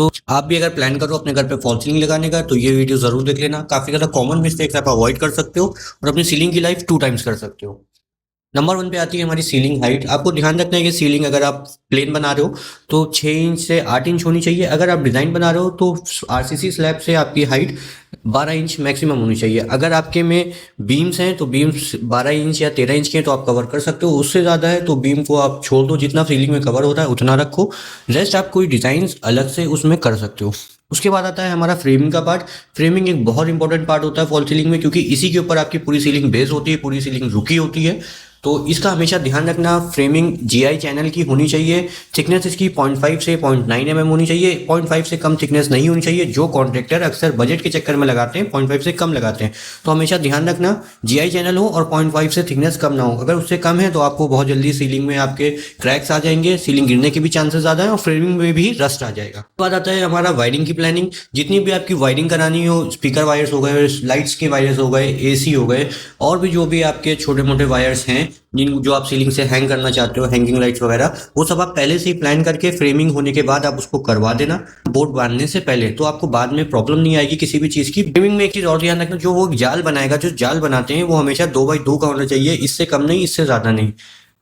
तो आप भी अगर प्लान करो अपने घर पे फॉल सीलिंग लगाने का तो ये वीडियो जरूर देख लेना। काफी ज्यादा कॉमन मिस्टेक्स आप अवॉइड कर सकते हो और अपनी सीलिंग की लाइफ 2 टाइम्स कर सकते हो। नंबर 1 पे आती है हमारी सीलिंग हाइट। आपको ध्यान रखना है कि सीलिंग अगर आप प्लेन बना रहे हो तो 6 इंच से 8 इंच होनी चाहिए। अगर आप डिज़ाइन बना रहे हो तो आरसीसी स्लैब से आपकी हाइट 12 इंच मैक्सिमम होनी चाहिए। अगर आपके में बीम्स हैं तो बीम्स 12 इंच या 13 इंच के हैं तो आप कवर कर सकते हो। उससे ज़्यादा है तो बीम को आप छोड़ दो, जितना सीलिंग में कवर होता है उतना रखो। रेस्ट आप कोई डिज़ाइन अलग से उसमें कर सकते हो। उसके बाद आता है हमारा फ्रेमिंग का पार्ट। फ्रेमिंग एक बहुत इंपॉर्टेंट पार्ट होता है फॉल सीलिंग में, क्योंकि इसी के ऊपर आपकी पूरी सीलिंग बेस होती है, पूरी सीलिंग रुकी होती है। तो इसका हमेशा ध्यान रखना, फ्रेमिंग जीआई चैनल की होनी चाहिए। थिकनेस इसकी 0.5 से 0.9 mm होनी चाहिए। 0.5 से कम थिकनेस नहीं होनी चाहिए। जो कॉन्ट्रैक्टर अक्सर बजट के चक्कर में लगाते हैं 0.5 से कम लगाते हैं, तो हमेशा ध्यान रखना जीआई चैनल हो और 0.5 से थिकनेस कम ना हो। अगर उससे कम है तो आपको बहुत जल्दी सीलिंग में आपके क्रैक्स आ जाएंगे, सीलिंग गिरने के भी चांसेस ज़्यादा है और फ्रेमिंग में भी रस्ट आ जाएगा। उसके बाद आता है हमारा वायरिंग की प्लानिंग। जितनी भी आपकी वायरिंग करानी हो, स्पीकर वायर्स हो गए, लाइट्स के वायर्स हो गए, एसी हो गए, और भी जो भी आपके छोटे मोटे वायर्स हैं जिन जो आप सीलिंग से हैंग करना चाहते हो, हैंगिंग लाइट्स वगैरह, वो सब आप पहले से ही प्लान करके फ्रेमिंग होने के बाद आप उसको करवा देना बोर्ड बांधने से पहले। तो आपको बाद में प्रॉब्लम नहीं आएगी किसी भी चीज़ की। फ्रेमिंग में एक चीज़ और ध्यान रखना, जो वो जाल बनाएगा, जो जाल बनाते हैं वो हमेशा 2x2 का होना चाहिए, इससे कम नहीं, इससे ज़्यादा नहीं।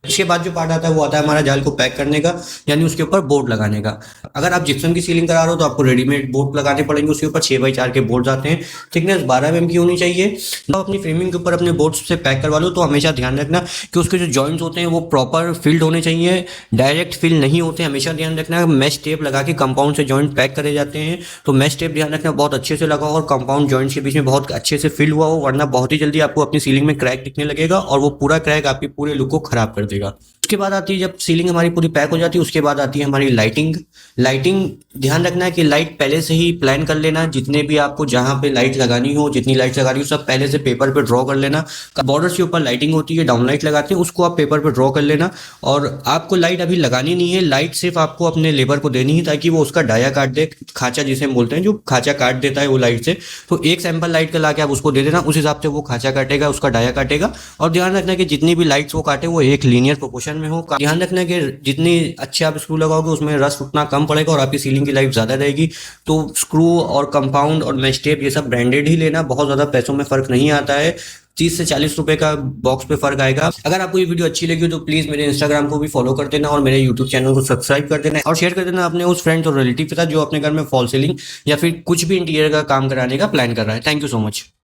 इसके बाद जो पार्ट आता है वो आता है हमारा जाल को पैक करने का, यानी उसके ऊपर बोर्ड लगाने का। अगर आप जिप्सम की सीलिंग करा रहे हो तो आपको रेडीमेड बोर्ड लगाने पड़ेंगे। उसके ऊपर 6x4 के बोर्ड आते हैं, थिकनेस 12 mm की होनी चाहिए। जब आप अपनी फ्रेमिंग के ऊपर अपने बोर्ड से पैक करवा लो तो हमेशा ध्यान रखना कि उसके जो जॉइंट्स होते हैं वो प्रॉपर फिल्ड होने चाहिए, डायरेक्ट फिल नहीं होते। हमेशा ध्यान रखना, मैश टेप लगा के कंपाउंड से जॉइंट पैक करे जाते हैं, तो मैश टेप ध्यान रखना बहुत अच्छे से लगाओ और कंपाउंड जॉइंट्स के बीच में बहुत अच्छे से फिल हुआ हो, वरना बहुत ही जल्दी आपको अपनी सीलिंग में क्रैक दिखने लगेगा और वो पूरा क्रैक आपकी पूरे लुक को खराब कर देगा। उसके बाद आती है, जब सीलिंग हमारी पूरी पैक हो जाती है उसके बाद आती है हमारी लाइटिंग। लाइटिंग ध्यान रखना है कि लाइट पहले से ही प्लान कर लेना। जितने भी आपको जहाँ पे लाइट लगानी हो, जितनी लाइट लगानी हो, सब पहले से पेपर पे ड्रॉ कर लेना। बॉर्डर्स के ऊपर लाइटिंग होती है, डाउन लाइट लगाते हैं, उसको आप पेपर पे ड्रॉ कर लेना। और आपको लाइट अभी लगानी नहीं है, लाइट सिर्फ आपको अपने लेबर को देनी है ताकि वो उसका डाया काट दे, खाचा जिसे हम बोलते हैं, जो खाचा काट देता है वो लाइट से। तो एक सैंपल लाइट का लाके आप उसको दे देना, उस हिसाब से वो खाचा काटेगा, उसका डाया काटेगा। और ध्यान रखना कि जितनी भी लाइट्स वो काटे वो एक लीनियर प्रोपोर्शन में हो। ध्यान रखना कि जितनी अच्छे आप स्क्रू लगाओगे उसमें रस्ट उतना कम पड़ेगा और आपकी सीलिंग की लाइफ ज़्यादा रहेगी। तो स्क्रू और कंपाउंड और मैश टेप ये सब ब्रांडेड ही लेना, बहुत ज़्यादा पैसों में फ़र्क नहीं आता है। 30 से 40 रुपए का बॉक्स पे फर्क आएगा। अगर आपको ये वीडियो अच्छी लगी तो प्लीज मेरे इंस्टाग्राम को भी फॉलो कर देना और मेरे यूट्यूब चैनल को सब्सक्राइब कर देना और शेयर कर देना अपने उस फ्रेंड्स और रिलेटिव के साथ जो अपने घर में फॉल सीलिंग या फिर कुछ भी इंटीरियर का काम कराने का प्लान कर रहा है। Thank you so much.